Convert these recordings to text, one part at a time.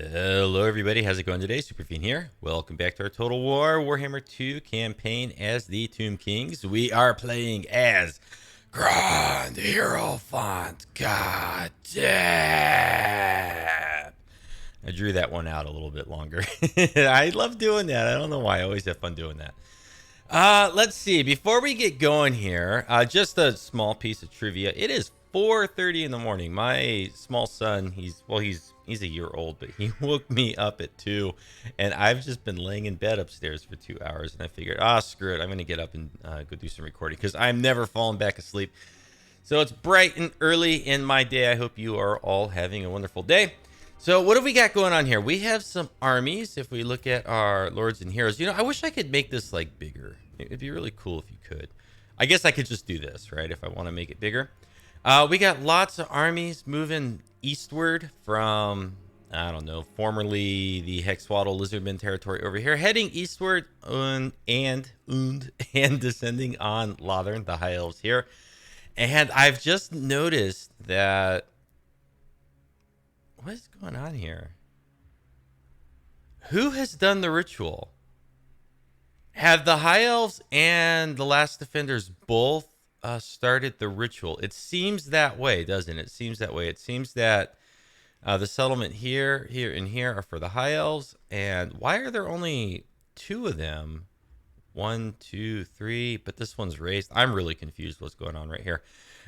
Hello everybody, how's it going today? Superfiend here. Welcome back to our Total War Warhammer 2 campaign as the Tomb Kings. We are playing as Grand Hierophant Khatep. I drew that one out a little bit longer. I love doing that. I don't know why. I always have fun doing that. Let's see. Before we get going here, just a small piece of trivia. It is 4:30 in the morning. My small son, he's a year old, but he woke me up at 2, and I've just been laying in bed upstairs for 2 hours, and I figured, screw it. I'm going to get up and go do some recording because I'm never falling back asleep. So it's bright and early in my day. I hope you are all having a wonderful day. So what have we got going on here? We have some armies. If we look at our lords and heroes, I wish I could make this like bigger. It'd be really cool if you could. I guess I could just do this, right? If I want to make it bigger. We got lots of armies moving eastward from, I don't know, formerly the Hexwaddle Lizardman territory over here, heading eastward and descending on Lahmizzash, the High Elves here. And I've just noticed that, what is going on here? Who has done the ritual? Have the High Elves and the Last Defenders both started the ritual? It seems that way, doesn't it? It seems that way. It seems that the settlement here, and here are for the High Elves. And why are there only 2 of them? 1, 2, 3, but this one's raised. I'm really confused what's going on right here.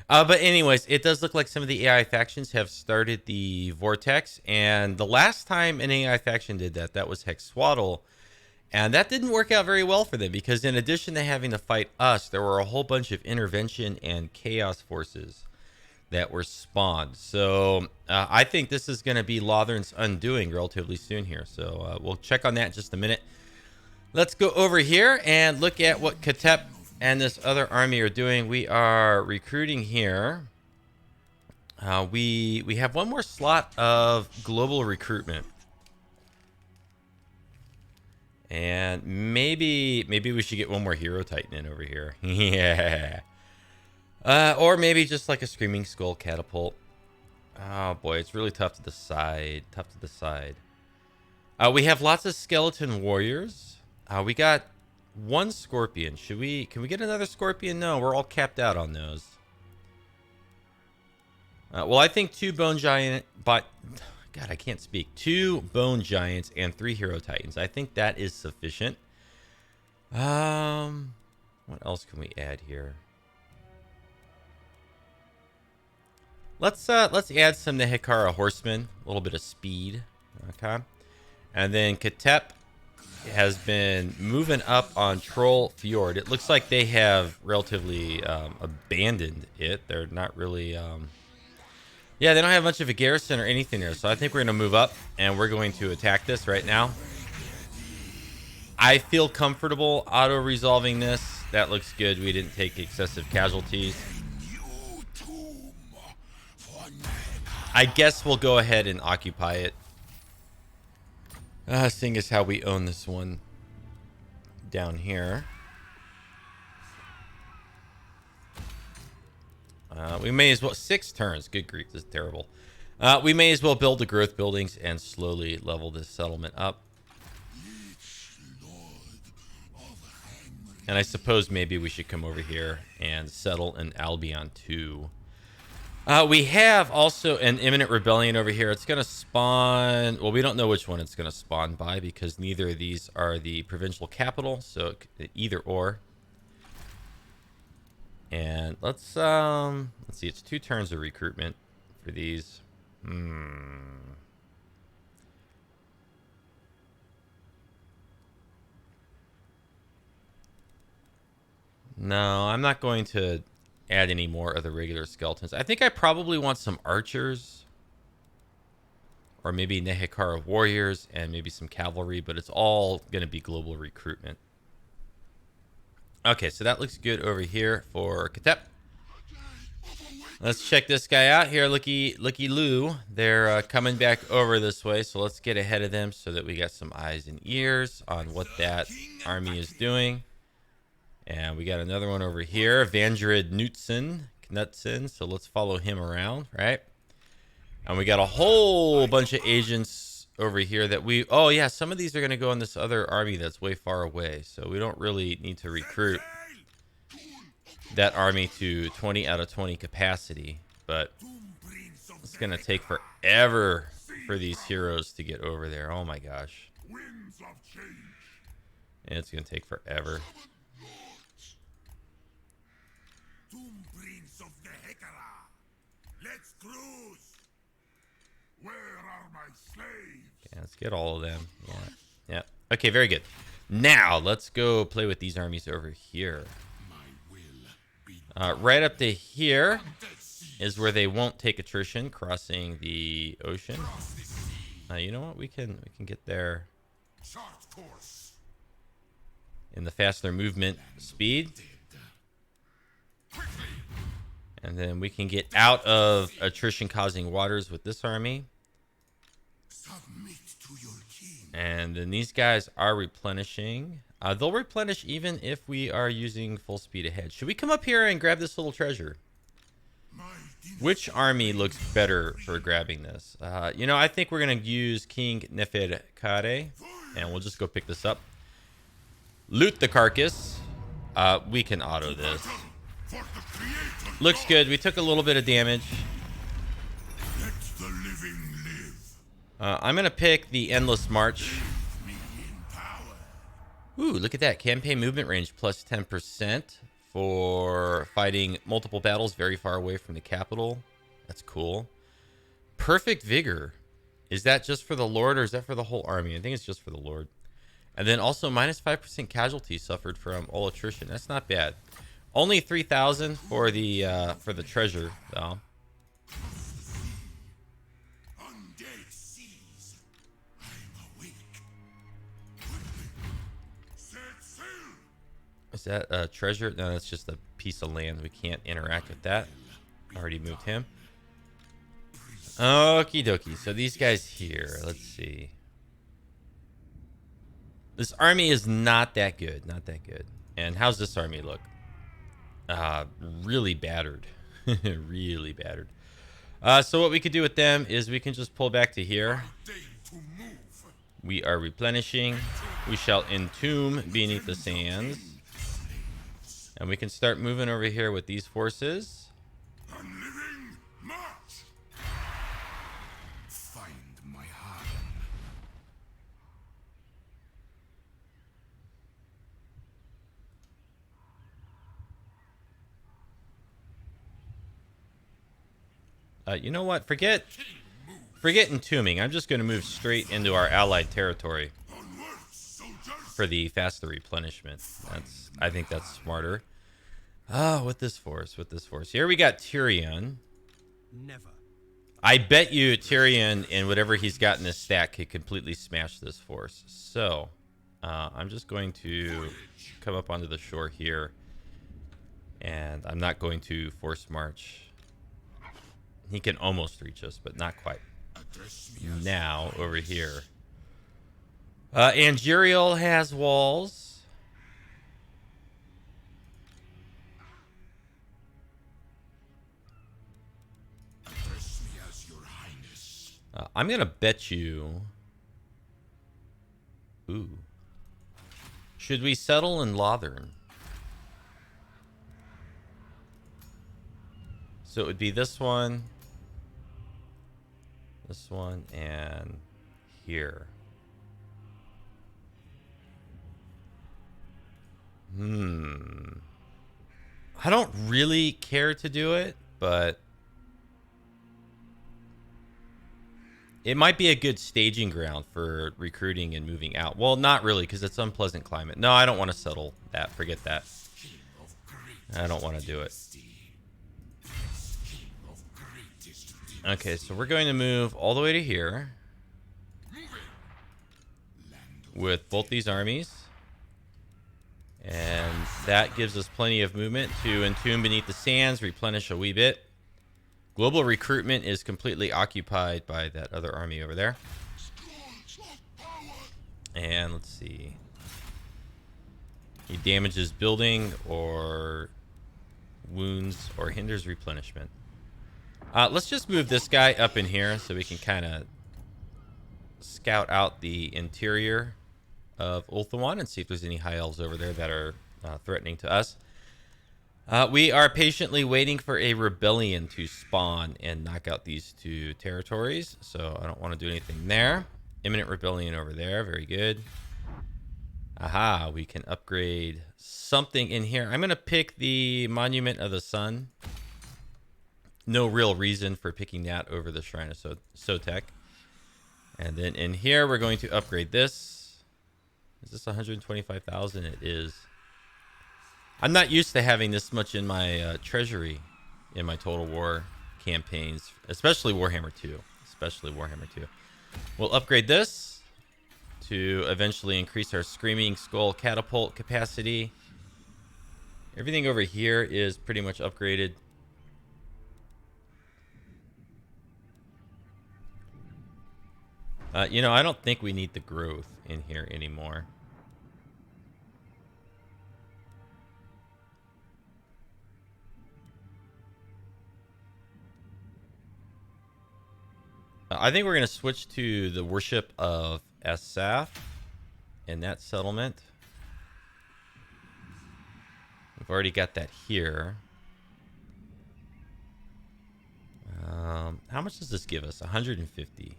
But anyways, it does look like some of the AI factions have started the vortex. And the last time an AI faction did that, that was Hexwaddle. And that didn't work out very well for them because in addition to having to fight us, there were a whole bunch of intervention and chaos forces that were spawned. So I think this is going to be Lahmizza's undoing relatively soon here. So we'll check on that in just a minute. Let's go over here and look at what Khatep and this other army are doing. We are recruiting here. We have one more slot of global recruitment. And maybe we should get one more Hero Titan in over here. Yeah. Or maybe just like a Screaming Skull Catapult. Oh boy, it's really tough to decide. We have lots of Skeleton Warriors. We got 1 Scorpion. Can we get another Scorpion? No, we're all capped out on those. Well, I think 2 Bone Giant, but God, I can't speak. 2 Bone Giants and 3 Hero Titans. I think that is sufficient. What else can we add here? Let's add some Nehekara Horsemen. A little bit of speed. Okay. And then Khatep has been moving up on Troll Fjord. It looks like they have relatively abandoned it. They're not really... Yeah, they don't have much of a garrison or anything there. So I think we're going to move up and we're going to attack this right now. I feel comfortable auto-resolving this. That looks good. We didn't take excessive casualties. I guess we'll go ahead and occupy it. Seeing as how we own this one down here. We may as well... 6 turns. Good grief, this is terrible. We may as well build the growth buildings and slowly level this settlement up. And I suppose maybe we should come over here and settle in Albion too. We have also an imminent rebellion over here. It's going to spawn... Well, we don't know which one it's going to spawn by because neither of these are the provincial capital. So either or. And let's see, it's 2 turns of recruitment for these. No, I'm not going to add any more of the regular skeletons. I think I probably want some archers. Or maybe Nehekara warriors and maybe some cavalry, but it's all going to be global recruitment. Okay, so that looks good over here for Khatep. Let's check this guy out here. Looky Lou. They're coming back over this way, so let's get ahead of them so that we got some eyes and ears on what that army is doing. And we got another one over here, Vandred Knutson. So let's follow him around, right? And we got a whole bunch of agents over here that we... Oh, yeah, some of these are going to go on this other army that's way far away. So we don't really need to recruit that army to 20 out of 20 capacity. But it's going to take forever for these heroes to get over there. Oh, my gosh. And it's going to take forever. Let's cruise. Where are my slaves? Okay, let's get all of them. Yeah. Yeah. Okay, very good. Now, let's go play with these armies over here. Right up to here is where they won't take attrition, crossing the ocean. You know what? We can get there in the faster movement speed. And then we can get out of attrition-causing waters with this army. And then these guys are replenishing. They'll replenish even if we are using full speed ahead. Should we come up here and grab this little treasure? Which army looks better for grabbing this? You know, I think we're going to use King Neferkare. And we'll just go pick this up. Loot the carcass. We can auto this. Looks good. We took a little bit of damage. Let the living live. I'm going to pick the Endless March. Ooh, look at that. Campaign movement range plus 10% for fighting multiple battles very far away from the capital. That's cool. Perfect Vigor. Is that just for the Lord or is that for the whole army? I think it's just for the Lord. And then also minus 5% casualty suffered from all attrition. That's not bad. Only 3,000 for the treasure, though. Is that a treasure? No, that's just a piece of land. We can't interact with that. Already moved him. Okie dokie. So these guys here, let's see. This army is not that good. Not that good. And how's this army look? Really battered. Really battered. So what we could do with them is we can just pull back to here. We are replenishing. We shall entomb beneath the sands. And we can start moving over here with these forces. Unliving march. Find my heart. You know what? Forget entombing. I'm just going to move straight into our allied territory for the faster replenishment. I think that's smarter. With this force. Here we got Tyrion. Never. I bet you Tyrion and whatever he's got in his stack could completely smash this force. So, I'm just going to come up onto the shore here. And I'm not going to force march. He can almost reach us, but not quite. Now, over here. Angerial has walls. I'm going to bet you... Ooh. Should we settle in Lothern? So it would be this one, and here. I don't really care to do it, but it might be a good staging ground for recruiting and moving out. Well, not really, because it's unpleasant climate. No, I don't want to settle that. Forget that. I don't want to do it. Okay, so we're going to move all the way to here with both these armies. And that gives us plenty of movement to entomb beneath the sands, replenish a wee bit. Global recruitment is completely occupied by that other army over there. And let's see. He damages building or wounds or hinders replenishment. Let's just move this guy up in here so we can kind of scout out the interior of Ulthuan and see if there's any high elves over there that are threatening to us. We are patiently waiting for a rebellion to spawn and knock out these two territories, so I don't want to do anything there. Imminent rebellion over there, very good. Aha, we can upgrade something in here. I'm going to pick the Monument of the Sun. No real reason for picking that over the Shrine of Sotek. And then in here, we're going to upgrade this. Is this 125,000? It is. I'm not used to having this much in my treasury in my Total War campaigns, especially Warhammer 2. We'll upgrade this to eventually increase our Screaming Skull catapult capacity. Everything over here is pretty much upgraded. I don't think we need the growth in here anymore. I think we're going to switch to the worship of Asaph in that settlement. We've already got that here. How much does this give us? 150.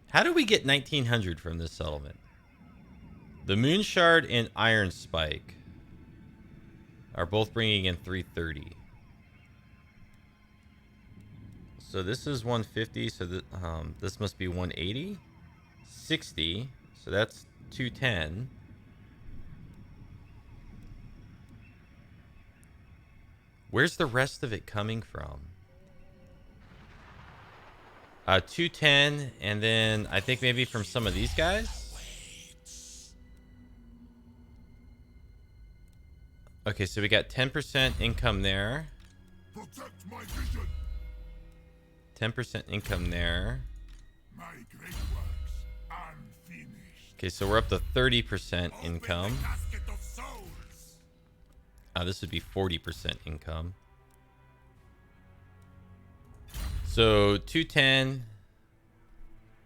How do we get 1900 from this settlement? The Moon Shard and Iron Spike are both bringing in 330. So this is 150, so this must be 180. 60, so that's 210. Where's the rest of it coming from? 210, and then I think maybe from some of these guys. Okay, so we got 10% income there. Protect my vision. 10% income there. My great works unfinished. Okay, so we're up to 30% income. Open the casket of souls. This would be 40% income. So 210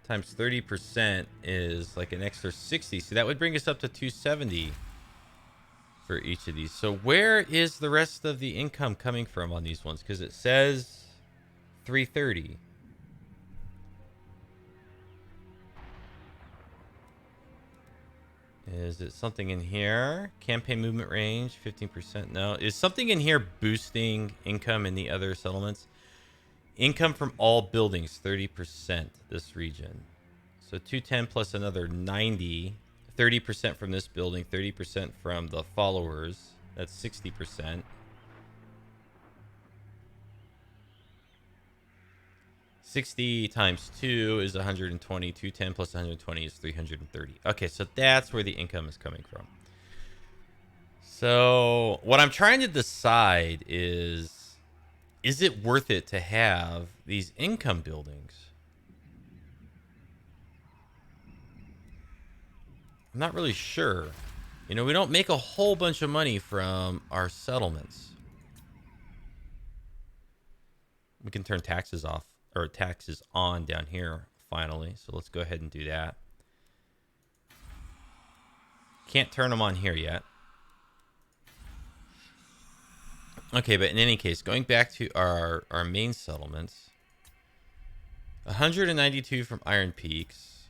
times 30% is like an extra 60. So that would bring us up to 270 for each of these. So where is the rest of the income coming from on these ones? Because it says 330. Is it something in here? Campaign movement range, 15%. No. Is something in here boosting income in the other settlements? Income from all buildings, 30% this region. So 210 plus another 90. 30% from this building, 30% from the followers. That's 60%. $60 times 2 is 120. 210 plus 120 is 330. Okay, so that's where the income is coming from. So what I'm trying to decide is it worth it to have these income buildings? I'm not really sure. We don't make a whole bunch of money from our settlements. We can turn taxes off, or taxes on down here finally. So let's go ahead and do that. Can't turn them on here yet. Okay, but in any case, going back to our main settlements. 192 from Iron Peaks.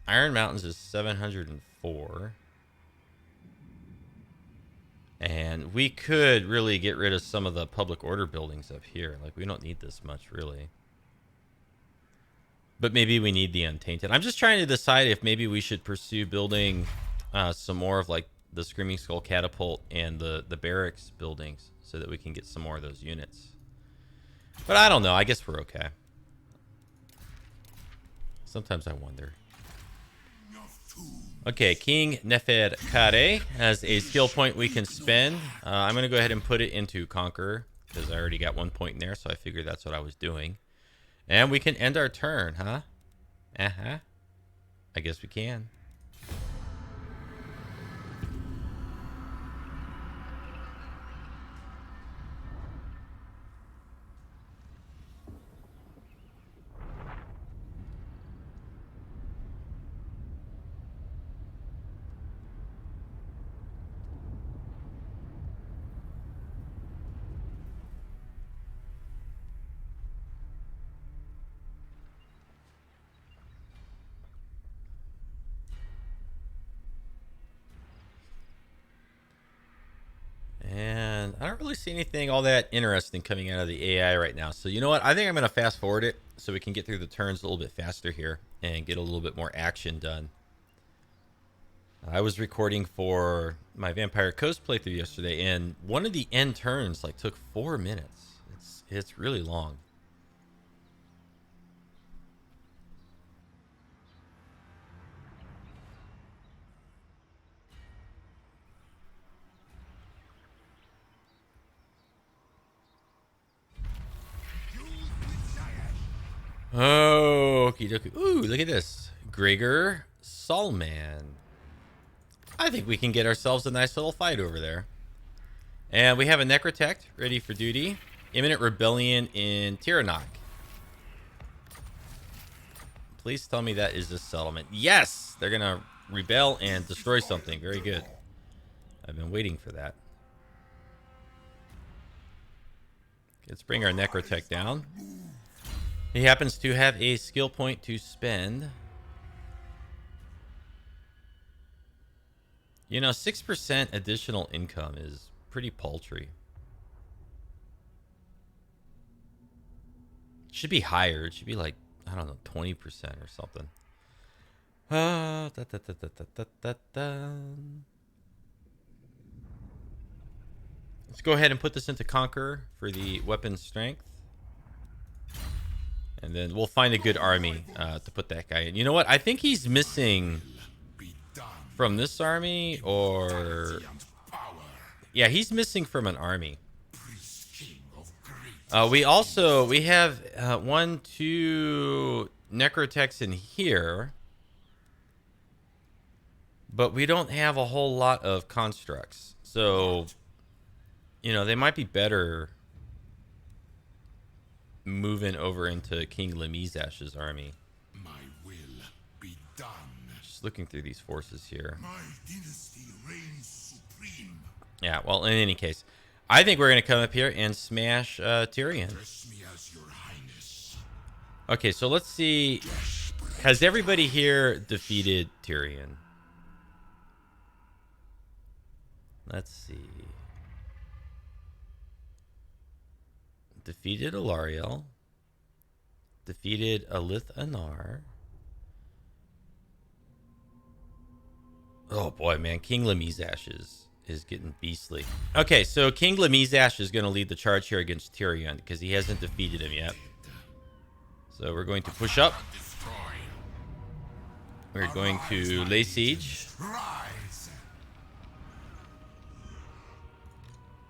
Iron Mountains is 704. And we could really get rid of some of the public order buildings up here. Like, we don't need this much, really. But maybe we need the Untainted. I'm just trying to decide if maybe we should pursue building some more of, like, the Screaming Skull Catapult and the barracks buildings so that we can get some more of those units. But I don't know. I guess we're okay. Sometimes I wonder. Okay, King Neferkare has a skill point we can spend. I'm going to go ahead and put it into Conqueror because I already got 1 point in there, so I figured that's what I was doing. And we can end our turn, huh? Uh-huh. I guess we can. see anything all that interesting coming out of the AI right now. So you know what? I think I'm going to fast forward it so we can get through the turns a little bit faster here and get a little bit more action done. I was recording for my Vampire Coast playthrough yesterday, and one of the end turns like took 4 minutes. It's really long. Okie dokie. Ooh, look at this. Gregor Solman. I think we can get ourselves a nice little fight over there. And we have a Necrotect ready for duty. Imminent rebellion in Tyrion. Please tell me that is a settlement. Yes! They're going to rebel and destroy something. Very good. I've been waiting for that. Let's bring our Necrotech down. He happens to have a skill point to spend. You know, 6% additional income is pretty paltry. It should be higher. It should be like, I don't know, 20% or something. Let's go ahead and put this into Conqueror for the weapon strength. And then we'll find a good army to put that guy in. You know what? I think he's missing from this army, or... yeah, he's missing from an army. We have 1, 2 Necrotechs in here. But we don't have a whole lot of constructs. So, you know, they might be better moving over into King Lahmizash's army. My will be done. Just looking through these forces here. My dynasty reigns supreme. Yeah, well, in any case, I think we're going to come up here and smash Tyrion. Dress me as your highness. Okay, so let's see. Has everybody here defeated Tyrion? Let's see. Defeated Alariel. Defeated Alith Anar. Oh boy, man. King Lahmizzash is getting beastly. Okay, so King Lahmizzash is going to lead the charge here against Tyrion because he hasn't defeated him yet. So we're going to push up. We're going to lay siege. Rise.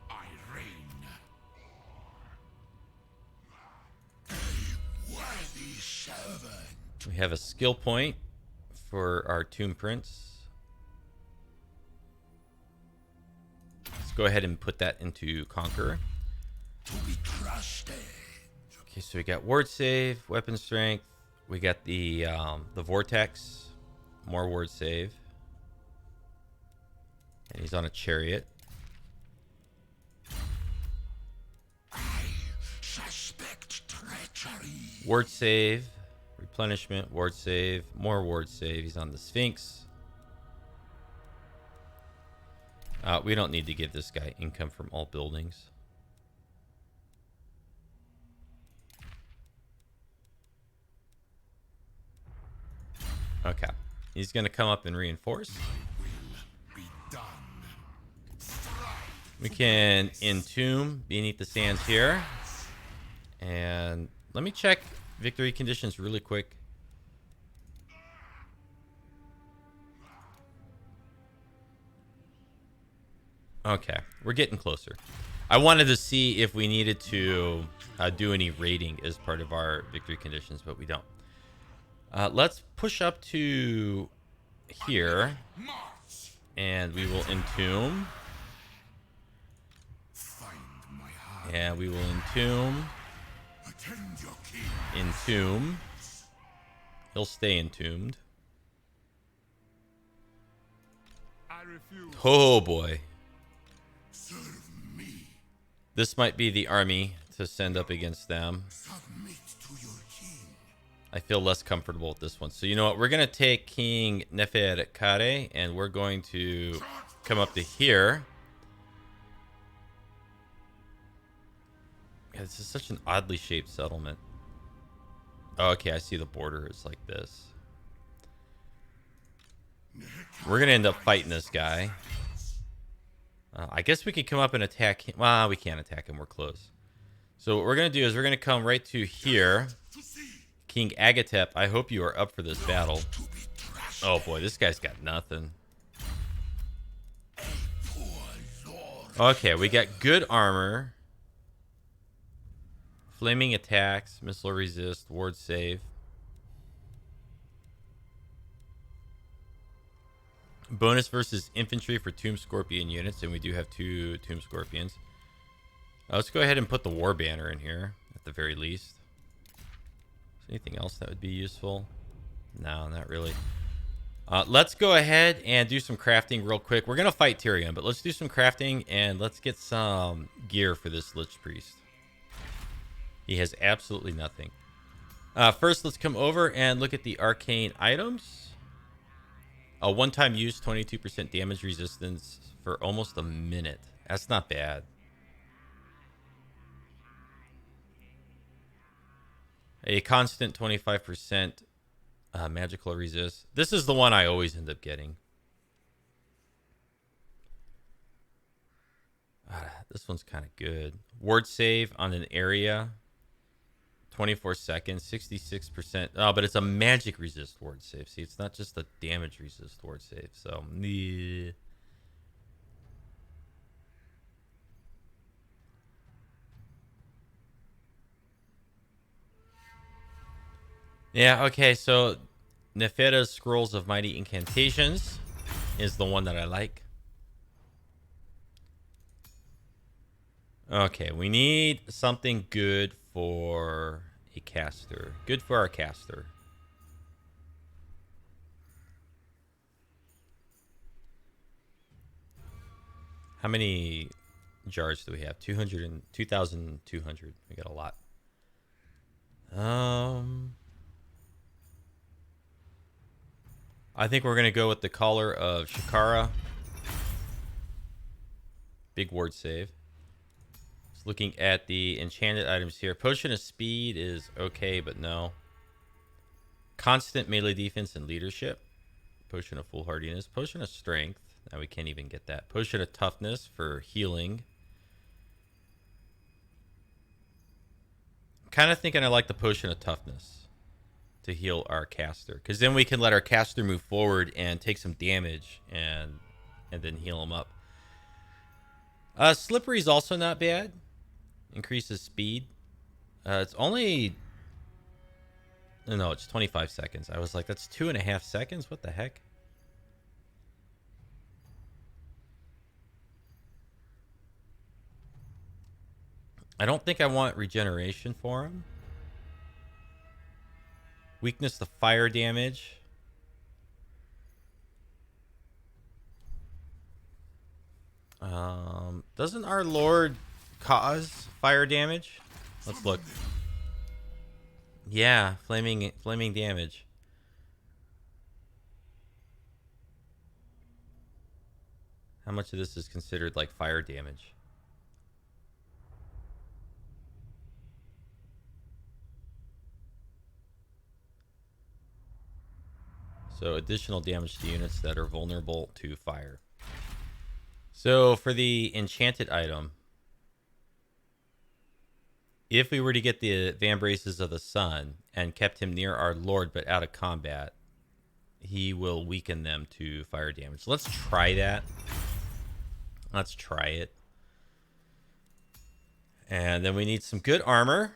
I reign. A worthy servant. We have a skill point for our Tomb Prince. Let's go ahead and put that into Conqueror. To be trusted. Okay, so we got ward save, weapon strength. We got the vortex, more ward save, and he's on a chariot. I suspect treachery. Ward save, replenishment, ward save, more ward save. He's on the Sphinx. We don't need to give this guy income from all buildings. Okay. He's going to come up and reinforce. Be done. We can entomb beneath the sands here. And let me check victory conditions really quick. Okay, we're getting closer. I wanted to see if we needed to do any raiding as part of our victory conditions, but we don't. Let's push up to here, and we will entomb. Find my heart. And we will entomb. Attend your king. Entomb. He'll stay entombed. I refuse. Oh boy. Serve me. This might be the army to send up against them. Submit to your king. I feel less comfortable with this one. So you know what? We're going to take King Neferkare, and we're going to come up to here. this is such an oddly shaped settlement. Oh, okay, I see the border is like this. We're going to end up fighting this guy. I guess we could come up and attack him. Well, we can't attack him. We're close. So what we're going to do is we're going to come right to here. King Agatep, I hope you are up for this battle. Oh, boy, this guy's got nothing. Okay, we got good armor. Flaming attacks, missile resist, ward save. Bonus versus infantry for Tomb Scorpion units, and we do have 2 Tomb Scorpions. Let's go ahead and put the War Banner in here, at the very least. Is there anything else that would be useful? No, not really. Let's go ahead and do some crafting real quick. We're going to fight Tyrion, but let's do some crafting, and let's get some gear for this Lich Priest. He has absolutely nothing. First, let's come over and look at the arcane items. A one-time use, 22% damage resistance for almost a minute. That's not bad. A constant 25% magical resist. This is the one I always end up getting. This one's kind of good. Ward save on an area. 24 seconds, 66%. Oh, but it's a magic resist ward save. See, it's not just a damage resist ward save. So, yeah, okay. So, Nefera's Scrolls of Mighty Incantations is the one that I like. Okay, we need something good for a caster. Good for our caster. How many jars do we have? 200 and 2,200. We got a lot. I think we're going to go with the Collar of Shakara. Big ward save. Looking at the enchanted items here. Potion of Speed is okay, but no. Constant melee defense and leadership. Potion of Foolhardiness. Potion of Strength. Now we can't even get that. Potion of Toughness for healing. I'm kind of thinking I like the Potion of Toughness to heal our caster. Because then we can let our caster move forward and take some damage and then heal him up. Slippery is also not bad. Increases speed. It's only... No, it's 25 seconds. I was like, that's 2.5 seconds? What the heck? I don't think I want regeneration for him. Weakness to fire damage. Doesn't our Lord cause fire damage? Let's look. Yeah, flaming damage. How much of this is considered like fire damage? So additional damage to units that are vulnerable to fire. So for the enchanted item, if we were to get the Vambraces of the Sun and kept him near our Lord but out of combat, he will weaken them to fire damage. Let's try that. Let's try it. And then we need some good armor.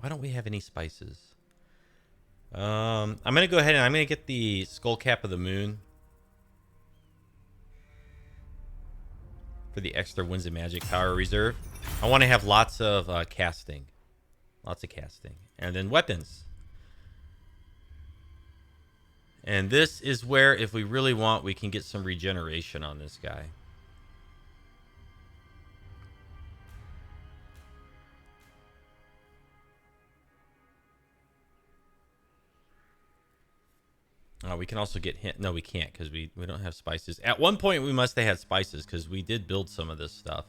Why don't we have any spices? I'm going to go ahead and I'm going to get the Skull Cap of the Moon for the extra Winds of Magic power reserve. I want to have lots of casting. Lots of casting. And then weapons. And this is where, if we really want, we can get some regeneration on this guy. We can also get hit. No, we can't because we don't have spices. At one point, we must have had spices because we did build some of this stuff.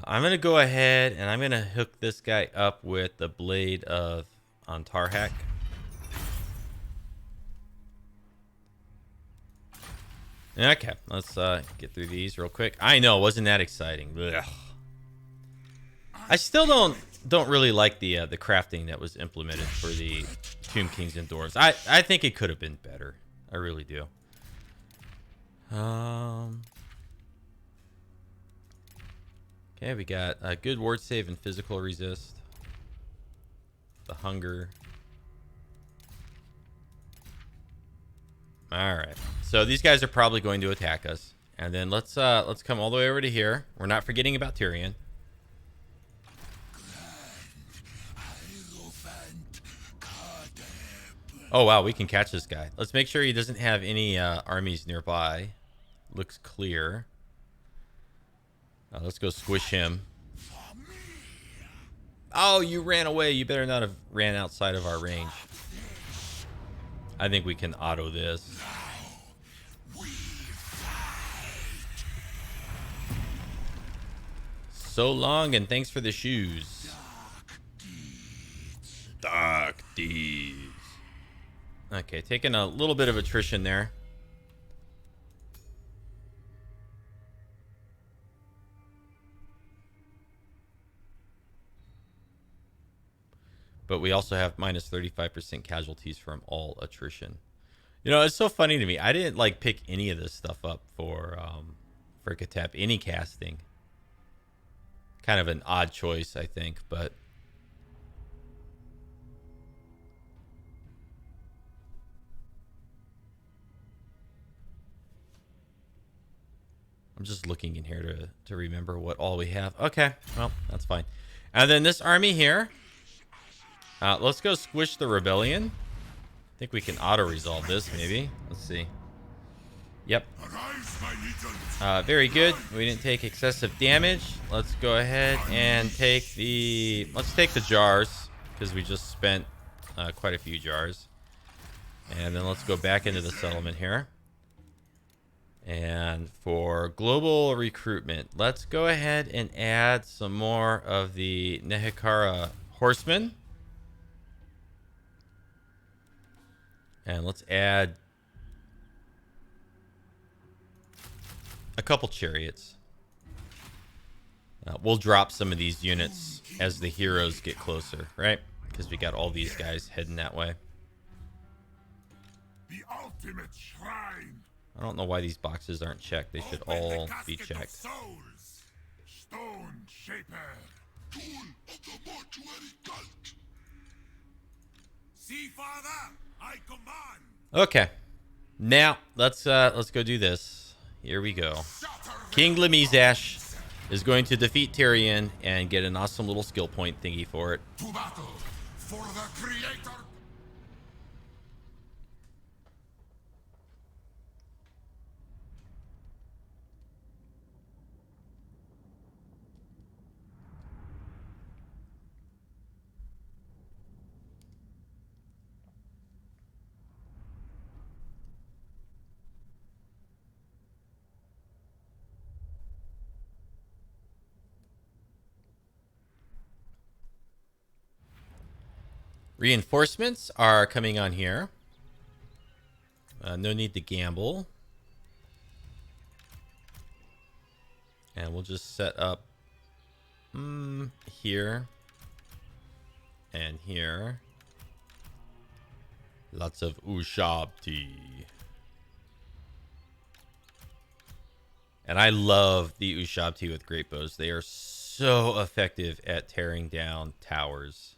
I'm going to go ahead and I'm going to hook this guy up with the blade of Tarhak. Okay, let's get through these real quick. I know, wasn't that exciting? Ugh. I still don't really like the crafting that was implemented for the Tomb Kings and Dwarves. I think it could have been better. I really do. Okay, we got a good ward save and physical resist. The hunger. All right. So these guys are probably going to attack us. And then let's come all the way over to here. We're not forgetting about Tyrion. Oh wow, we can catch this guy. Let's make sure he doesn't have any armies nearby. Looks clear. Let's go squish him. Oh, you ran away. You better not have ran outside of our range. I think we can auto this. So long, and thanks for the shoes. Dark deeds. Okay, taking a little bit of attrition there. But we also have minus 35% casualties from all attrition. You know, it's so funny to me. I didn't like pick any of this stuff up for Khatep, any casting. Kind of an odd choice, I think, but I'm just looking in here to remember what all we have. Okay, well, that's fine. And then this army here. Let's go squish the rebellion. I think we can auto-resolve this, maybe. Let's see. Yep. Very good. We didn't take excessive damage. Let's go ahead and take the... Let's take the jars, because we just spent quite a few jars. And then let's go back into the settlement here. And for global recruitment, let's go ahead and add some more of the Nehekara horsemen. And let's add a couple chariots. We'll drop some of these units as the heroes get closer, right? Because we got all these guys heading that way. The ultimate shrine. I don't know why these boxes aren't checked. They should all be checked. Stone shaper. Tool of the mortuary cult. See, Father, I command. Okay. Now let's go do this. Here we go. King Lahmizzash is going to defeat Tyrion and get an awesome little skill point thingy for it. To battle for the creator. Reinforcements are coming on here. No need to gamble. And we'll just set up here and here. Lots of ushabti. And I love the ushabti with great bows. They are so effective at tearing down towers.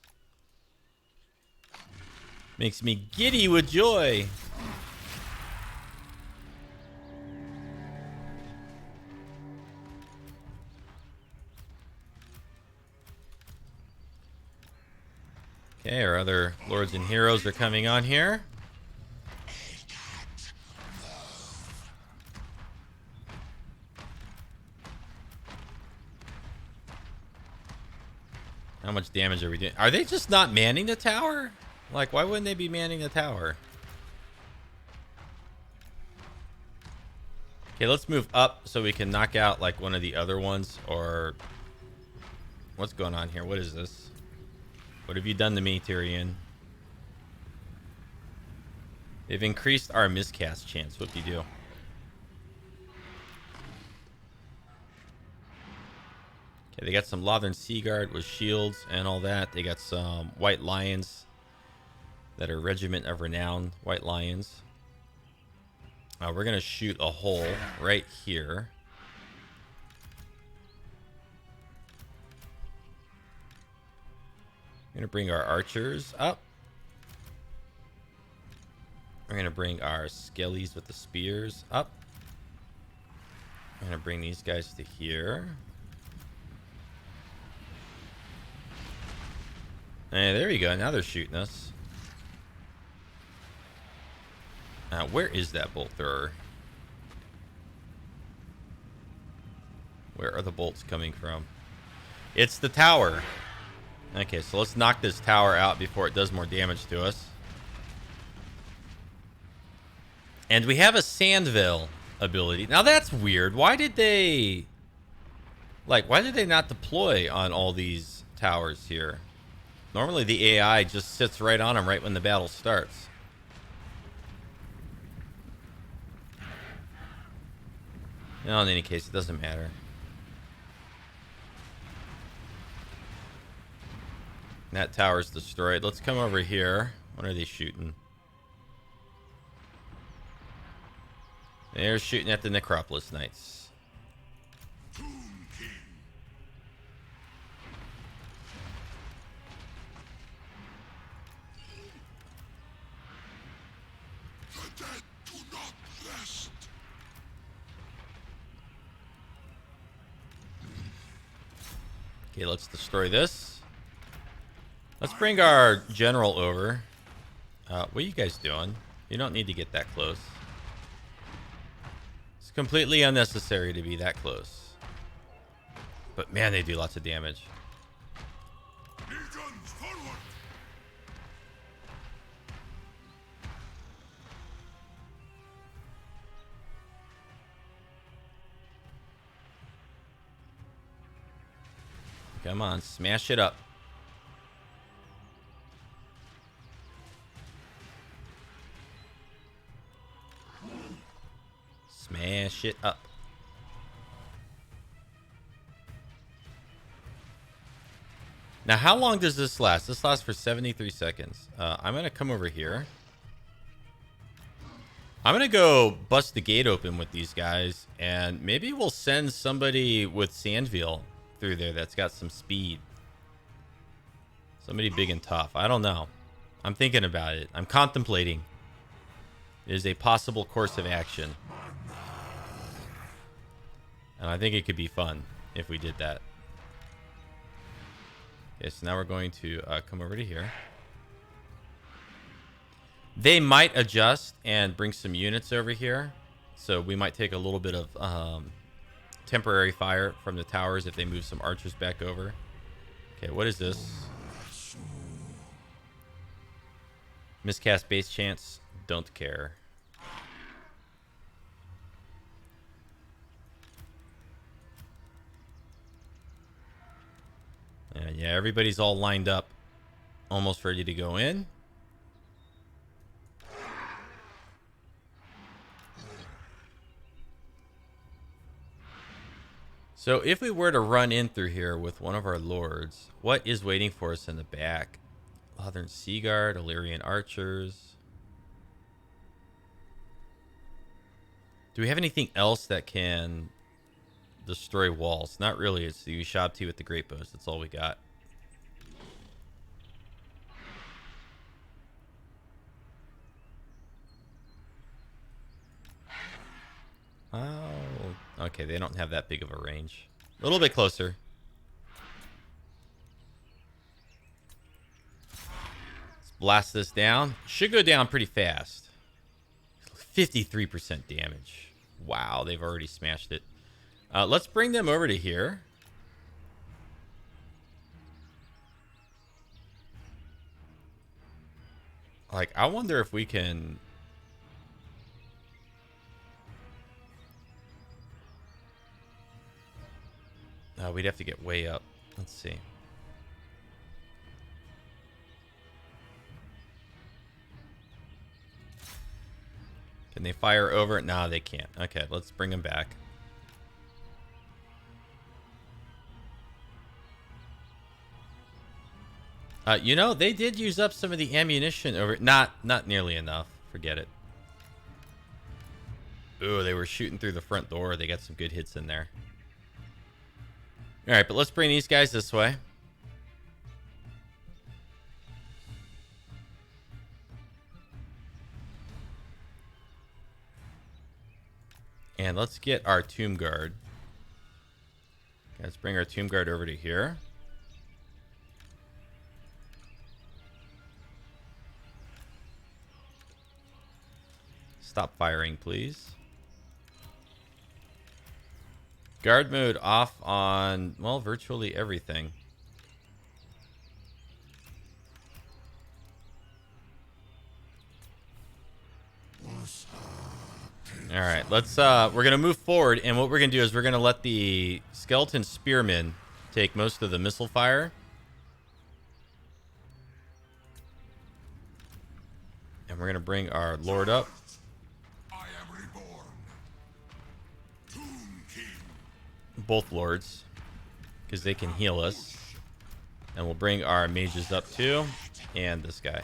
Makes me giddy with joy. Okay, our other lords and heroes are coming on here. How much damage are we doing? Are they just not manning the tower? Like, why wouldn't they be manning the tower? Okay, let's move up so we can knock out like one of the other ones. Or what's going on here? What is this? What have you done to me, Tyrion? They've increased our miscast chance. What do you do? Okay, they got some Lothern Seaguard with shields and all that. They got some White Lions that are Regiment of Renown White Lions. We're going to shoot a hole right here. We're going to bring our archers up. We're going to bring our skellies with the spears up. I'm going to bring these guys to here. And there you go. Now they're shooting us. Where is that bolt thrower? Where are the bolts coming from? It's the tower. Okay, so let's knock this tower out before it does more damage to us. And we have a Sandville ability. Now that's weird. Why did they... Like, why did they not deploy on all these towers here? Normally the AI just sits right on them right when the battle starts. No, in any case, it doesn't matter. That tower's destroyed. Let's come over here. What are they shooting? They're shooting at the Necropolis Knights. The dead do not rest. Okay, let's destroy this. Let's bring our general over. What are you guys doing? You don't need to get that close. It's completely unnecessary to be that close. But man, they do lots of damage. Legions forward. Come on, smash it up. Smash it up. Now, how long does this last? This lasts for 73 seconds. I'm going to come over here. I'm going to go bust the gate open with these guys, and maybe we'll send somebody with Sandville through there that's got some speed. Somebody big and tough. I don't know. I'm thinking about it. I'm contemplating. It is a possible course of action. And I think it could be fun if we did that. Okay, so now we're going to come over to here. They might adjust and bring some units over here. So we might take a little bit of temporary fire from the towers if they move some archers back over. Okay, what is this? Miscast base chance. Don't care. Yeah, everybody's all lined up. Almost ready to go in. So if we were to run in through here with one of our lords, what is waiting for us in the back? Lothern Seaguard, Illyrian archers. Do we have anything else that can destroy walls? Not really. It's the ushabti with the great bows. That's all we got. Oh, okay. They don't have that big of a range. A little bit closer. Let's blast this down. Should go down pretty fast. 53% damage. Wow, they've already smashed it. Let's bring them over to here. Like, I wonder if we can... We'd have to get way up. Let's see. Can they fire over it? No, they can't. Okay, let's bring them back. You know, they did use up some of the ammunition over... Not nearly enough. Forget it. Ooh, they were shooting through the front door. They got some good hits in there. All right, but let's bring these guys this way. And let's get our Tomb Guard. Okay, let's bring our Tomb Guard over to here. Stop firing, please. Guard mode off on, well, virtually everything. All right, let's we're gonna move forward, and what we're gonna do is we're gonna let the skeleton spearmen take most of the missile fire, and we're gonna bring our lord up. I am reborn. Tomb King. Both lords, because they can heal us, and we'll bring our mages up too, and this guy.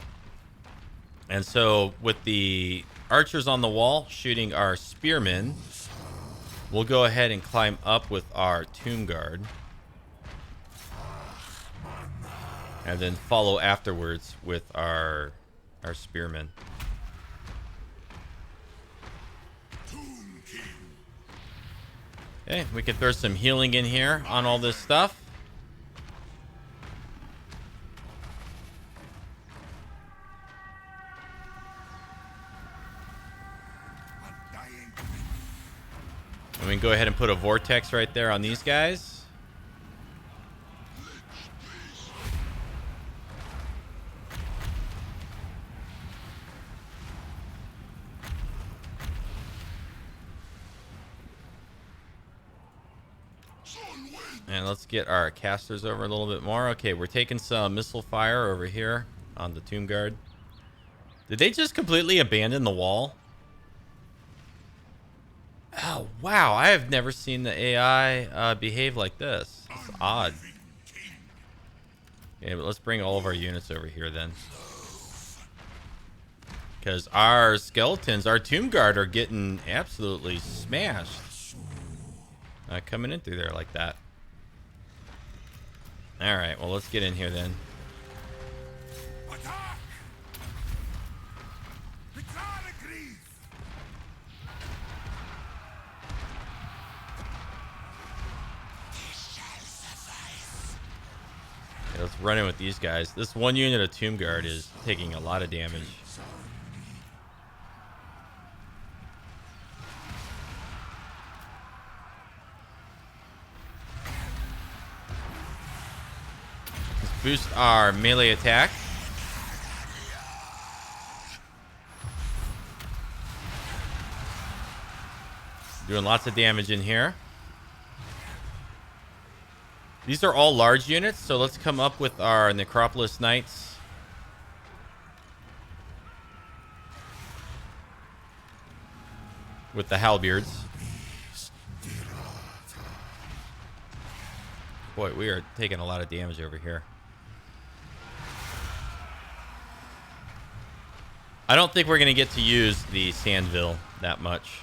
And so with the archers on the wall shooting our spearmen, we'll go ahead and climb up with our Tomb Guard, and then follow afterwards with our spearmen. Okay, we can throw some healing in here on all this stuff. And we can go ahead and put a vortex right there on these guys. And let's get our casters over a little bit more. Okay, we're taking some missile fire over here on the Tomb Guard. Did they just completely abandon the wall? Oh, wow. I have never seen the AI behave like this. It's odd. Okay, but let's bring all of our units over here then. Because our skeletons, our Tomb Guard, are getting absolutely smashed. Coming in through there like that. Alright, well, let's get in here then. Attack! Okay, let's run in with these guys. This one unit of Tomb Guard is taking a lot of damage. Let's boost our melee attack. Doing lots of damage in here. These are all large units, so let's come up with our Necropolis Knights. With the halberds. Boy, we are taking a lot of damage over here. I don't think we're going to get to use the Sandville that much.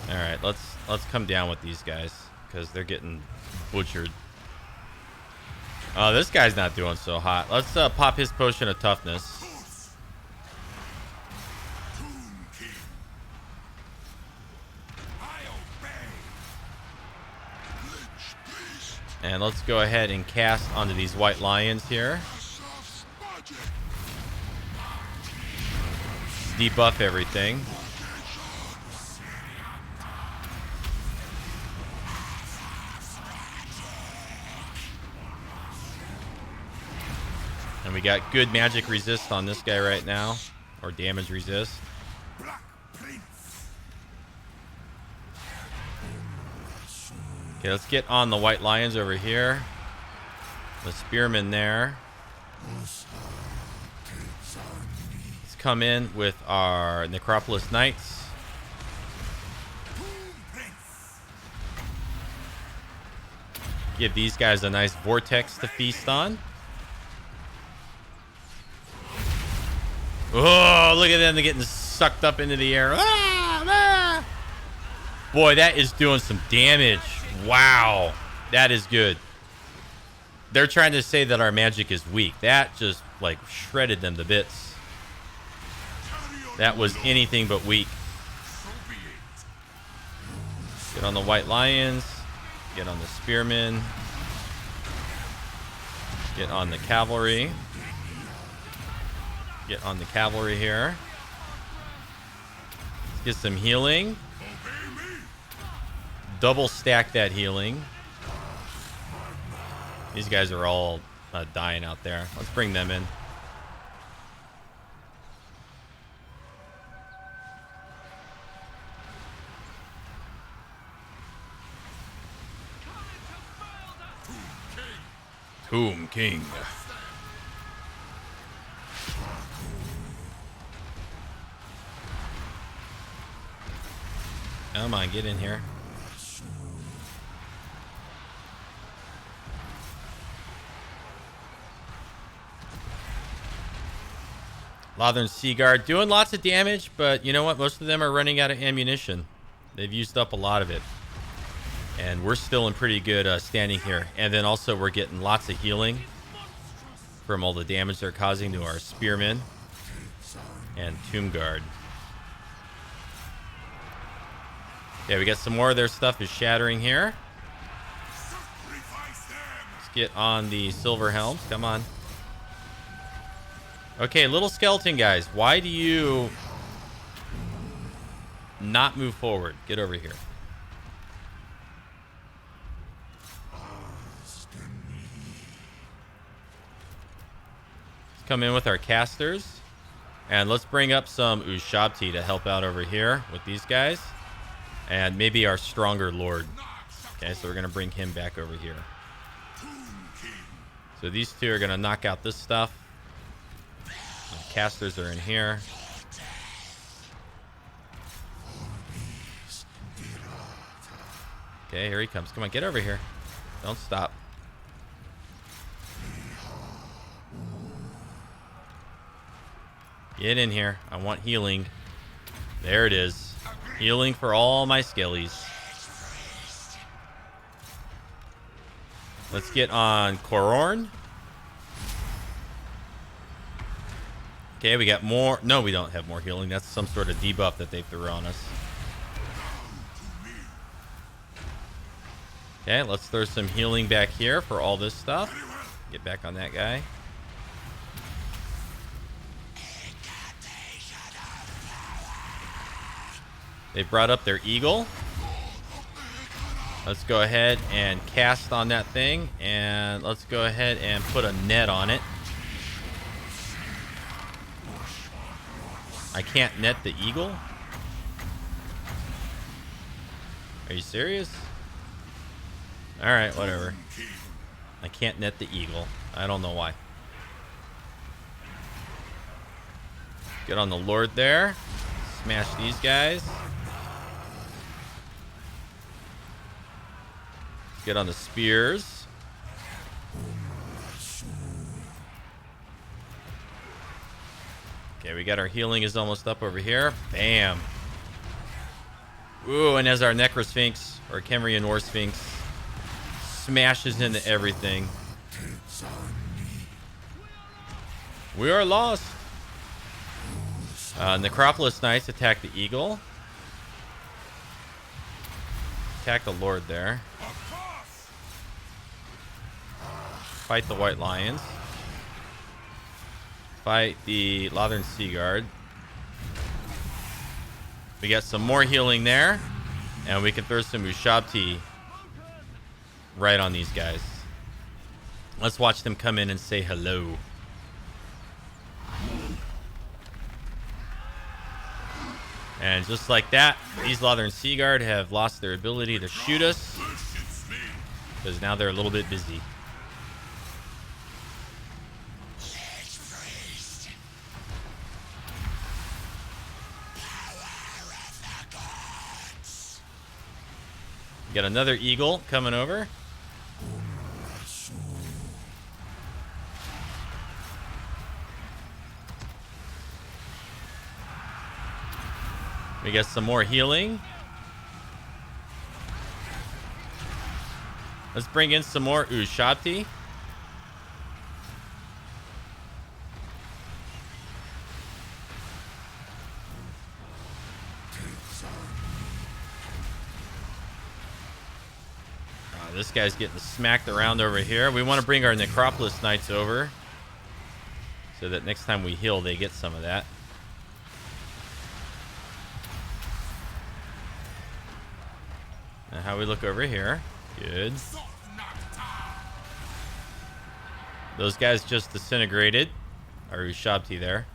All right, let's come down with these guys because they're getting butchered. Oh, this guy's not doing so hot. Let's pop his potion of toughness. And let's go ahead and cast onto these white lions here. Debuff everything. And we got good magic resist on this guy right now. Or damage resist. Okay, let's get on the white lions over here. The spearmen there. Let's come in with our necropolis knights. Give these guys a nice vortex to feast on. Oh, look at them. They're getting sucked up into the air. Ah, ah. Boy, that is doing some damage. Wow. That is good. They're trying to say that our magic is weak. That just, like, shredded them to bits. That was anything but weak. Get on the white lions. Get on the spearmen. Get on the cavalry. Get on the cavalry here. Let's get some healing. Double stack that healing. These guys are all dying out there. Let's bring them in. Tomb King. Come on, get in here. Lothern Seaguard doing lots of damage, but you know what? Most of them are running out of ammunition. They've used up a lot of it. And we're still in pretty good standing here. And then also we're getting lots of healing from all the damage they're causing to our spearmen and Tomb Guard. Yeah, we got some more of their stuff is shattering here. Let's get on the silver helms. Come on. Okay, little skeleton guys. Why do you not move forward? Get over here. Let's come in with our casters. And let's bring up some ushabti to help out over here with these guys. And maybe our stronger lord. Okay, so we're going to bring him back over here. So these two are going to knock out this stuff. The casters are in here. Okay, here he comes. Come on, get over here. Don't stop. Get in here. I want healing. There it is. Healing for all my skellies. Let's get on Kororn. Okay, we got more. No, we don't have more healing. That's some sort of debuff that they threw on us. Okay, let's throw some healing back here for all this stuff. Get back on that guy. They brought up their eagle. Let's go ahead and cast on that thing. And let's go ahead and put a net on it. I can't net the eagle? Are you serious? Alright, whatever. I can't net the eagle. I don't know why. Get on the lord there. Smash these guys. Get on the spears. Okay, we got our healing is almost up over here. Bam. Ooh, and as our Necrosphinx, or Kemrian War Sphinx, smashes into everything. We are lost. Necropolis Knights attack the eagle. Attack the lord there. Fight the white lions. Fight the Lothern Seaguard. We got some more healing there. And we can throw some ushabti right on these guys. Let's watch them come in and say hello. And just like that, these Lothern Seaguard have lost their ability to shoot us. because now they're a little bit busy. Got another eagle coming over. We got some more healing. Let's bring in some more ushabti. This guy's getting smacked around over here. We want to bring our necropolis knights over so that next time we heal, they get some of that. Now, how we look over here? Good. Those guys just disintegrated. Our ushabti there.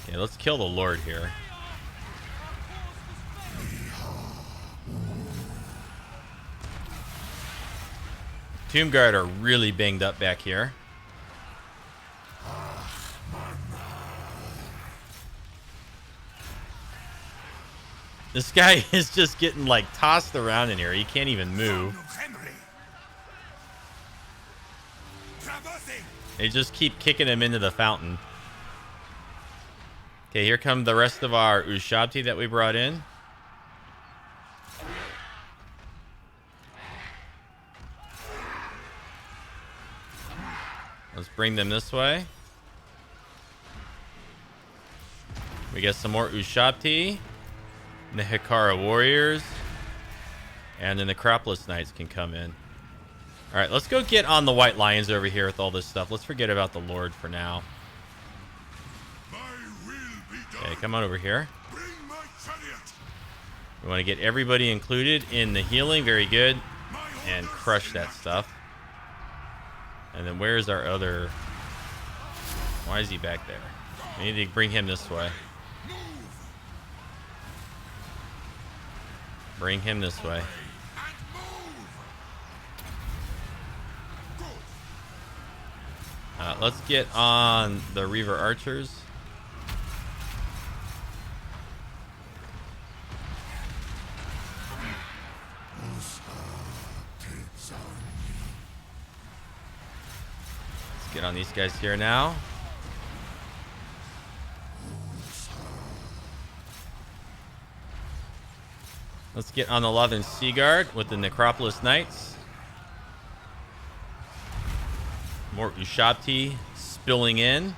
Okay, let's kill the Lord here. Tomb Guard are really banged up back here. This guy is just getting like tossed around in here. He can't even move. They just keep kicking him into the fountain. Okay, here come the rest of our ushabti that we brought in. Let's bring them this way. We got some more ushabti. The Hikara warriors. And the necropolis knights can come in. Alright, let's go get on the white lions over here with all this stuff. Let's forget about the Lord for now. Okay, come on over here. We want to get everybody included in the healing. Very good. And crush that stuff. And then where's our other... Why is he back there? We need to bring him this way. Bring him this way. Let's get on the Reaver archers. Let's get on these guys here now. Let's get on the Lothern Sea Guard with the Necropolis Knights. More ushabti spilling in.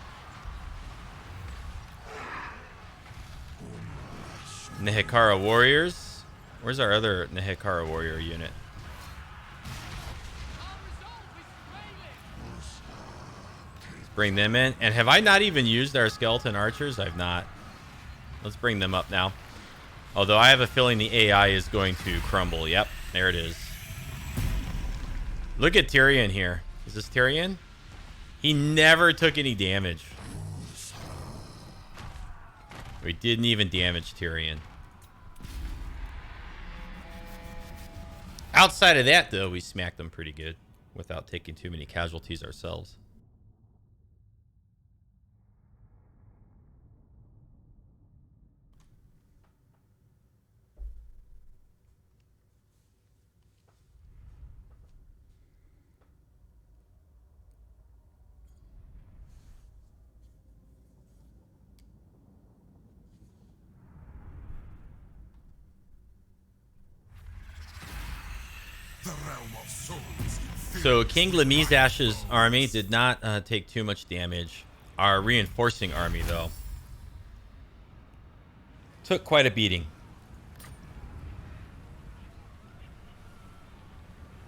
Nehekara Warriors. Where's our other Nehekara Warrior unit? Let's bring them in. And have I not even used our Skeleton Archers? I've not. Let's bring them up now. Although I have a feeling the AI is going to crumble. Yep, there it is. Look at Tyrion here. Is this Tyrion? He never took any damage. We didn't even damage Tyrion. Outside of that, though, we smacked them pretty good without taking too many casualties ourselves. So King Lahmizash's army did not take too much damage. Our reinforcing army, though, took quite a beating.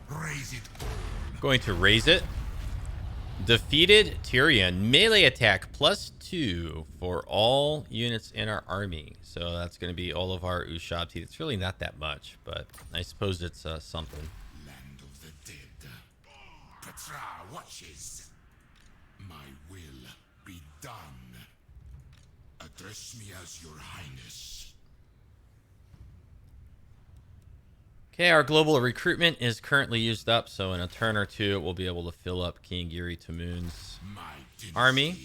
Raise it. Going to raise it. Defeated Tyrion. Melee attack +2 for all units in our army. So that's going to be all of our ushabti. It's really not that much, but I suppose it's something. Land of the dead. Petra watches. My will be done. Address me as your highness. Okay, our global recruitment is currently used up, so in a turn or two, we'll be able to fill up King Giri Tamun's army.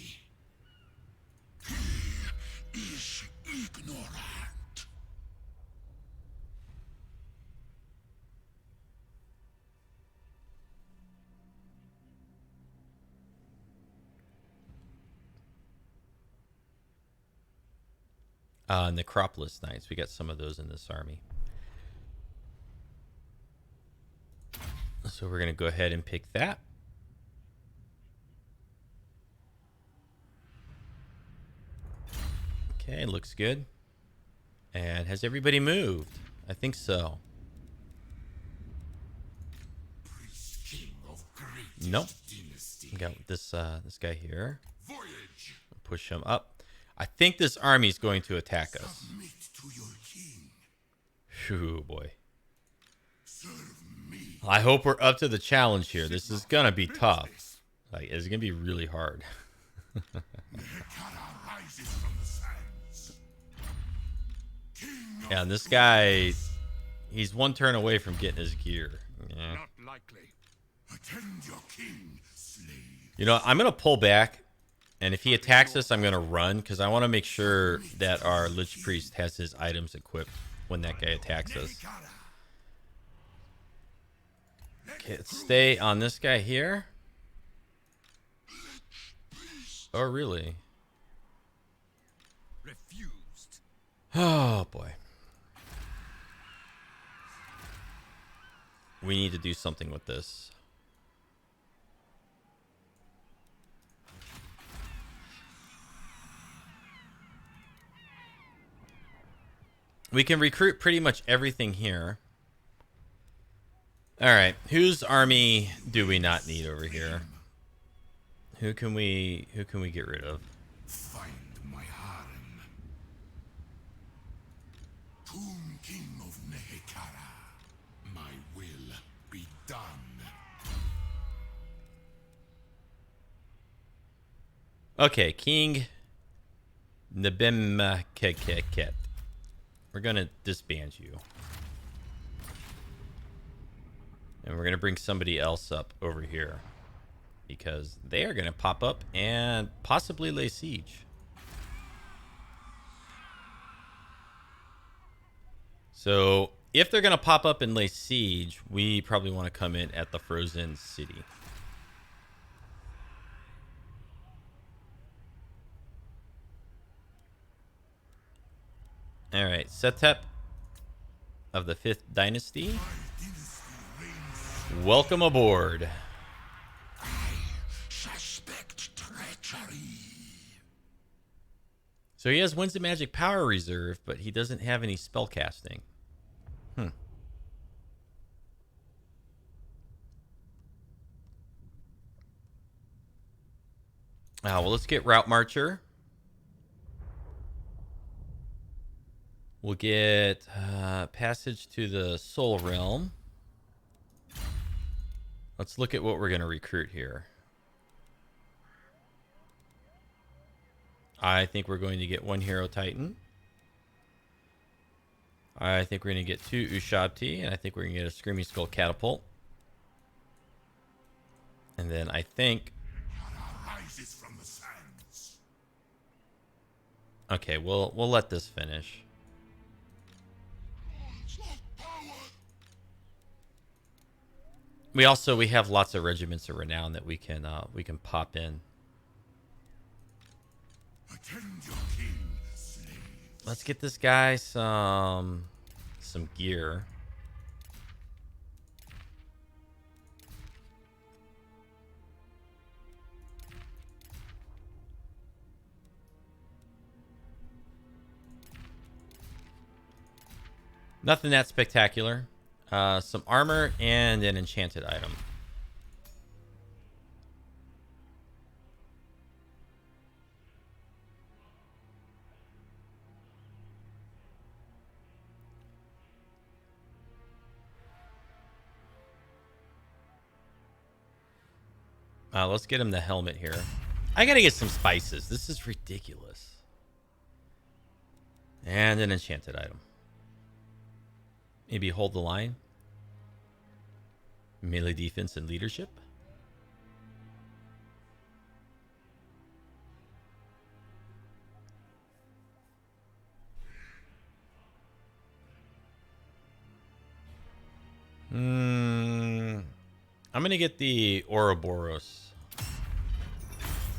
Is ignorant. Necropolis Knights. We got some of those in this army. So we're going to go ahead and pick that. Okay, looks good. And has everybody moved? I think so. Nope. We got this this guy here. Voyage. Push him up. I think this army is going to attack us. Submit to your king. Phew, boy. Serve me. I hope we're up to the challenge here. This is gonna be tough. Like, it's gonna be really hard. Rises from the sands. King Yeah, and this guy, he's one turn away from getting his gear. Yeah. not likely. Attend your king, slave. You know, I'm gonna pull back, and if he attacks us, I'm gonna run because I want to make sure that our Lich Priest has his items equipped when that guy attacks us. Okay, let's stay on this guy here. Oh, really? Refused. Oh, boy. We need to do something with this. We can recruit pretty much everything here. All right, whose army do we not need over here? Who can we get rid of? Find my harem. Tomb King of Nehekara. My will be done. Okay, King Nabemkeket. We're gonna disband you. And we're gonna bring somebody else up over here. Because they are gonna pop up and possibly lay siege. So if they're gonna pop up and lay siege, we probably want to come in at the frozen city. All right, Setep of the 5th Dynasty. Welcome aboard. I suspect treachery. So he has Winds of Magic Power Reserve, but he doesn't have any spell casting. Well, let's get Route Marcher. We'll get Passage to the Soul Realm. Let's look at what we're going to recruit here. I think we're going to get 1 Hero Titan. I think we're going to get 2 Ushabti. And I think we're going to get a Screaming Skull Catapult. And then I think... Rises from the sands. Okay, we'll let this finish. We have lots of regiments of renown that we can pop in. Attend your king, slave. Let's get this guy some gear. Nothing that spectacular. Some armor and an enchanted item. Let's get him the helmet here. I gotta get some spices. This is ridiculous. And an enchanted item. Maybe hold the line. Melee defense and leadership. I'm going to get the Ouroboros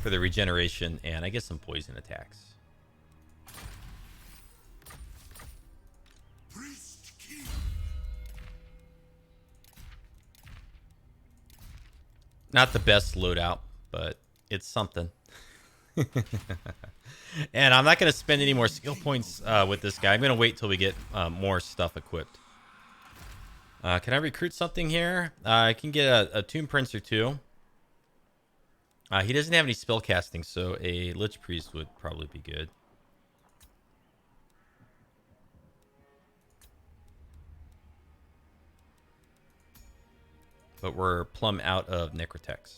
for the regeneration and I get some poison attacks. Not the best loadout, but it's something. And I'm not going to spend any more skill points with this guy. I'm going to wait till we get more stuff equipped. Can I recruit something here? I can get a Tomb Prince or two. He doesn't have any spell casting, so a Lich Priest would probably be good. But we're plumb out of Necrotex.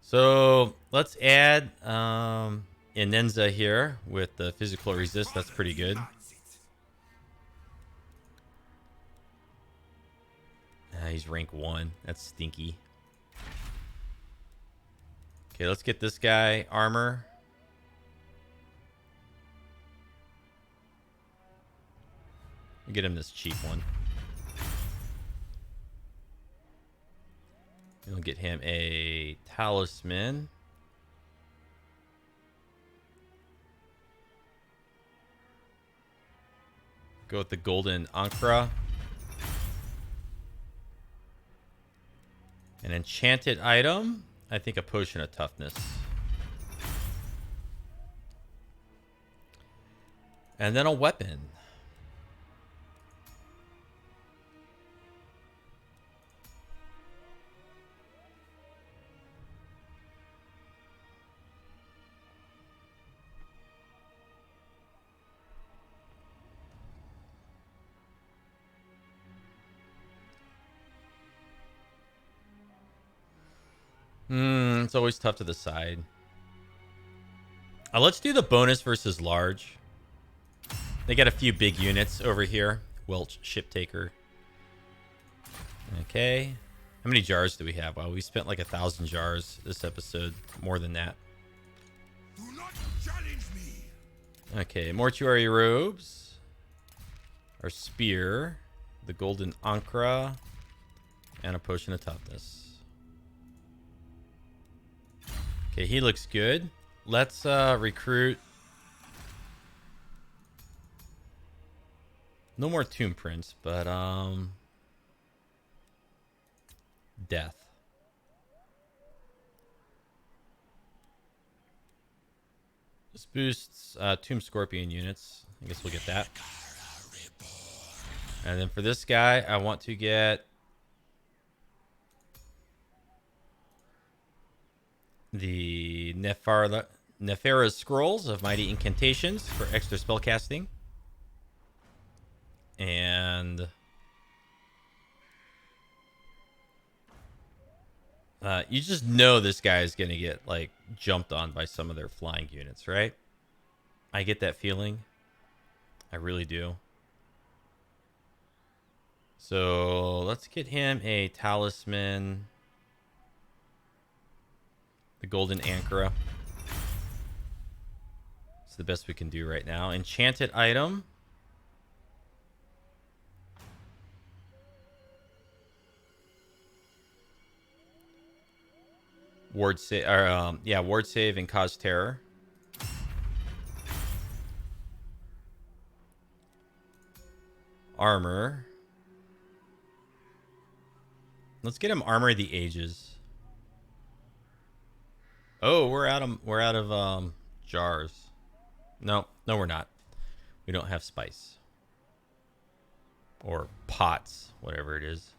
So let's add Inenza here with the physical resist. That's pretty good. He's rank 1. That's stinky. Okay, let's get this guy armor. Get him this cheap one. We'll get him a talisman. Go with the golden Ankra. An enchanted item. I think a potion of toughness. And then a weapon. It's always tough to decide. Let's do the bonus versus large. They got a few big units over here. Welch, Ship Taker. Okay. How many jars do we have? Well, we spent like 1,000 jars this episode. More than that. Do not challenge me. Okay, mortuary robes. Our spear. The golden Ankra. And a potion of toughness. Okay, he looks good. Let's recruit. No more Tomb Prince, but Death. This boosts Tomb Scorpion units. I guess we'll get that. And then for this guy, I want to get the Nefera's Scrolls of Mighty Incantations for extra spellcasting. And you just know this guy is going to get like jumped on by some of their flying units, right? I get that feeling. I really do. So let's get him a talisman. The golden Ankara. It's the best we can do right now. Enchanted item. Ward save, or ward save and cause terror. Armor. Let's get him Armor of the Ages. Oh, we're out of jars. No, we're not. We don't have spice. Or pots, whatever it is.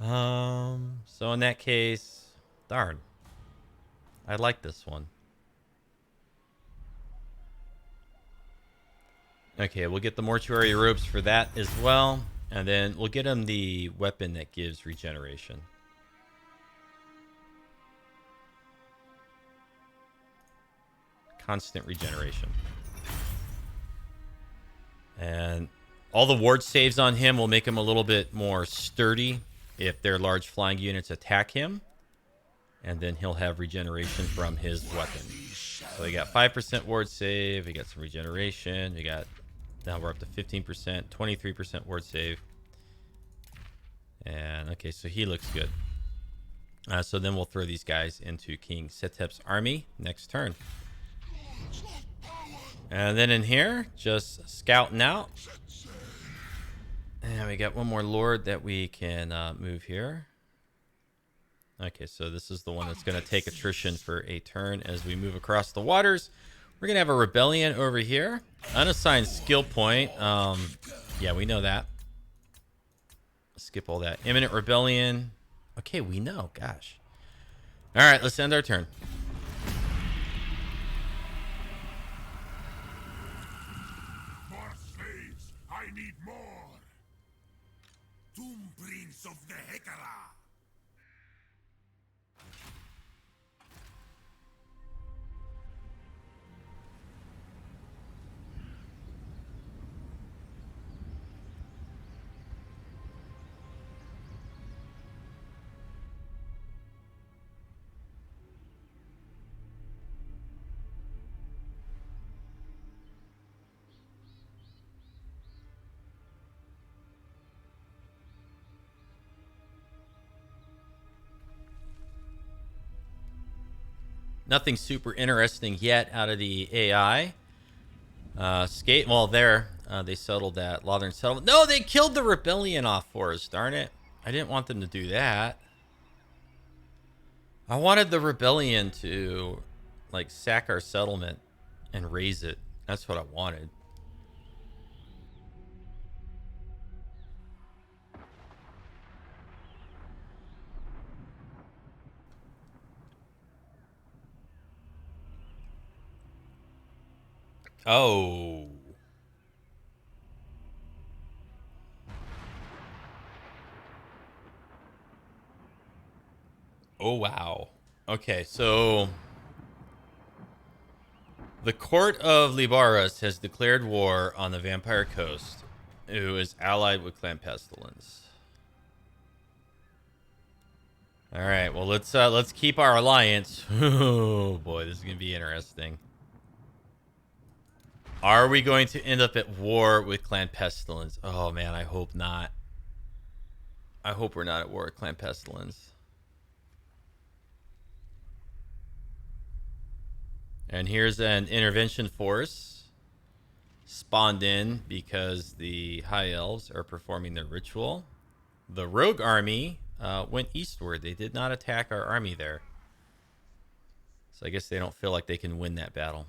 So in that case, darn. I like this one. Okay, we'll get the mortuary robes for that as well. And then we'll get him the weapon that gives regeneration. Constant regeneration. And All the ward saves on him will make him a little bit more sturdy if their large flying units attack him. And then he'll have regeneration from his weapon. So we got 5% ward save. We got some regeneration. We got, now we're up to 15%, 23% ward save. And okay, so he looks good. So then we'll throw these guys into King Khatep's army next turn. And then in here, just scouting out. And we got one more lord that we can move here. Okay, so this is the one that's going to take attrition for a turn as we move across the waters. We're going to have a rebellion over here. Unassigned skill point. Yeah, we know that. Skip all that. Imminent rebellion. Okay, we know. Gosh. All right, let's end our turn. More slaves! I need more! Tomb Prince of the Hekara! Nothing super interesting yet out of the AI. Skate. Well, there they settled that Lothern settlement. No, they killed the rebellion off for us. Darn it! I didn't want them to do that. I wanted the rebellion to like sack our settlement and raise it. That's what I wanted. Oh. Oh, wow. Okay, so the court of Libaras has declared war on the Vampire Coast, who is allied with Clan Pestilence. All right, well, let's keep our alliance. Oh boy, this is gonna be interesting. Are we going to end up at war with Clan Pestilence? Oh man, I hope not. I hope we're not at war with Clan Pestilence. And here's an intervention force spawned in because the High Elves are performing their ritual. The rogue army went eastward. They did not attack our army there. So I guess they don't feel like they can win that battle.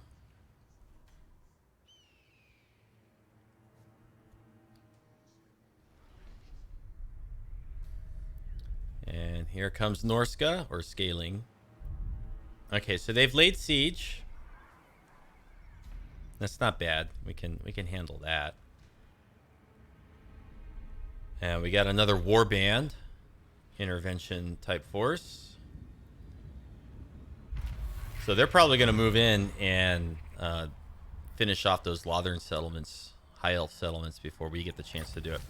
And here comes Norska, or scaling. Okay, so they've laid siege. That's not bad. We can handle that. And we got another warband intervention type force. So they're probably going to move in and finish off those Lothern settlements, High Elf settlements, before we get the chance to do it.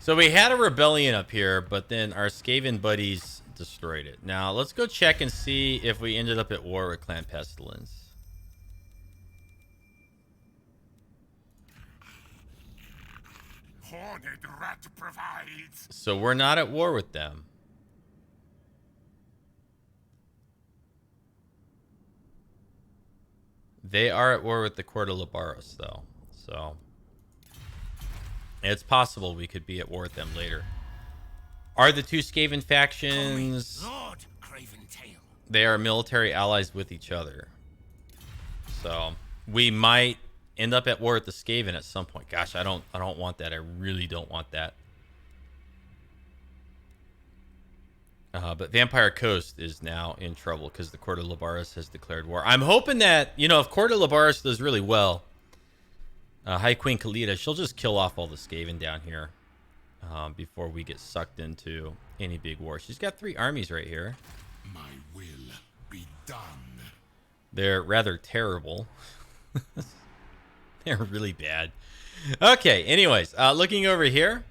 So we had a rebellion up here, but then our Skaven buddies destroyed it. Now let's go check and see if we ended up at war with Clan Pestilence. Horned rat provides. So we're not at war with them. They are at war with the Court of Libaras, though. So it's possible we could be at war with them later. Are the two Skaven factions... Lord Craventail. They are military allies with each other. So we might end up at war with the Skaven at some point. Gosh, I don't want that. I really don't want that. But Vampire Coast is now in trouble because the Court of Libaras has declared war. I'm hoping that, you know, if Court of Libaras does really well, High Queen Khalida, she'll just kill off all the Skaven down here before we get sucked into any big war. She's got 3 armies right here. My will be done. They're rather terrible. They're really bad. Okay, anyways, looking over here.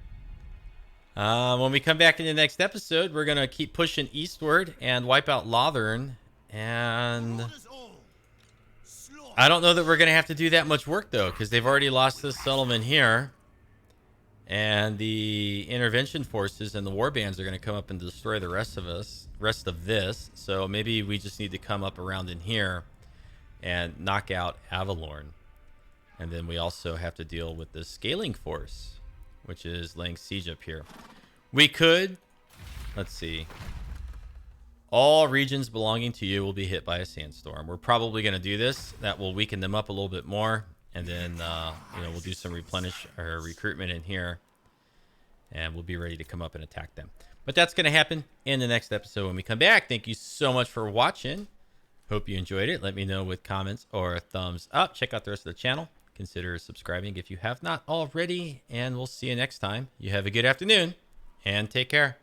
When we come back in the next episode, we're going to keep pushing eastward and wipe out Lothern. And I don't know that we're going to have to do that much work, though, because they've already lost this settlement here. And the intervention forces and the warbands are going to come up and destroy the rest of this. So maybe we just need to come up around in here and knock out Avalorn. And then we also have to deal with the scaling force, which is laying siege up here. We could, let's see. All regions belonging to you will be hit by a sandstorm. We're probably going to do this. That will weaken them up a little bit more. And then, we'll do some recruitment in here. And we'll be ready to come up and attack them. But that's going to happen in the next episode when we come back. Thank you so much for watching. Hope you enjoyed it. Let me know with comments or a thumbs up. Check out the rest of the channel. Consider subscribing if you have not already. And we'll see you next time. You have a good afternoon and take care.